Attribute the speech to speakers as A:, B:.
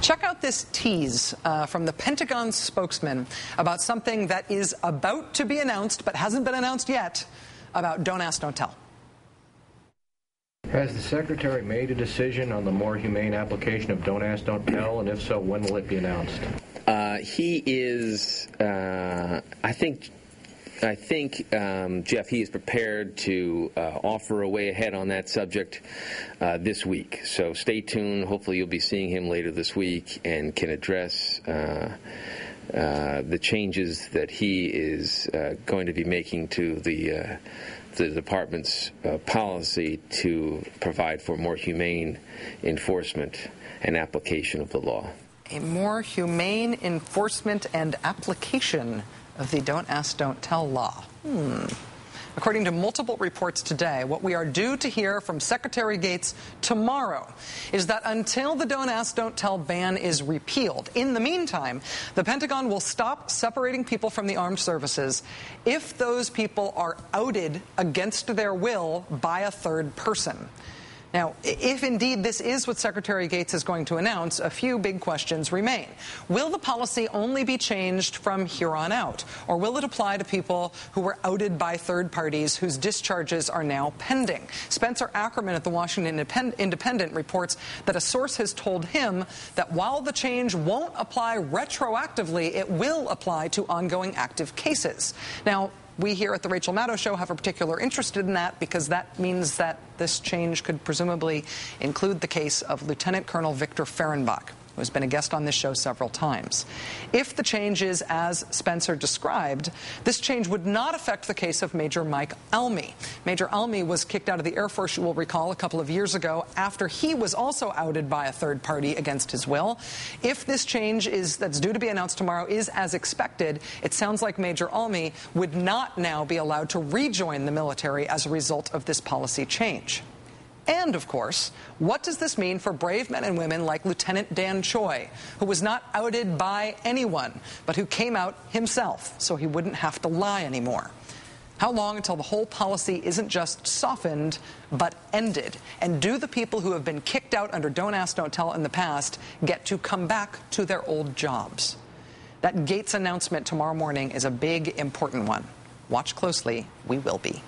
A: Check out this tease from the Pentagon spokesman about something that is about to be announced but hasn't been announced yet about Don't Ask, Don't Tell.
B: Has the Secretary made a decision on the more humane application of Don't Ask, Don't Tell, and if so, when will it be announced?
C: He is, I think, Jeff, he is prepared to offer a way ahead on that subject this week. So stay tuned. Hopefully you'll be seeing him later this week and can address the changes that he is going to be making to the department's policy to provide for more humane enforcement and application of the law.
A: A more humane enforcement and application of the Don't Ask, Don't Tell law. According to multiple reports today, what we are due to hear from Secretary Gates tomorrow is that until the Don't Ask, Don't Tell ban is repealed, in the meantime, the Pentagon will stop separating people from the armed services if those people are outed against their will by a third person. Now, if indeed this is what Secretary Gates is going to announce, a few big questions remain. Will the policy only be changed from here on out? Or will it apply to people who were outed by third parties whose discharges are now pending? Spencer Ackerman at the Washington Independent reports that a source has told him that while the change won't apply retroactively, it will apply to ongoing active cases. Now, we here at the Rachel Maddow Show have a particular interest in that because that means that this change could presumably include the case of Lieutenant Colonel Victor Fehrenbach, who has been a guest on this show several times. If the change is as Spencer described, this change would not affect the case of Major Mike Almy. Major Almy was kicked out of the Air Force, you will recall, a couple of years ago after he was also outed by a third party against his will. If this change that's due to be announced tomorrow is as expected, it sounds like Major Almy would not now be allowed to rejoin the military as a result of this policy change. And, of course, what does this mean for brave men and women like Lieutenant Dan Choi, who was not outed by anyone, but who came out himself so he wouldn't have to lie anymore? How long until the whole policy isn't just softened, but ended? And do the people who have been kicked out under Don't Ask, Don't Tell in the past get to come back to their old jobs? That Gates announcement tomorrow morning is a big, important one. Watch closely. We will be.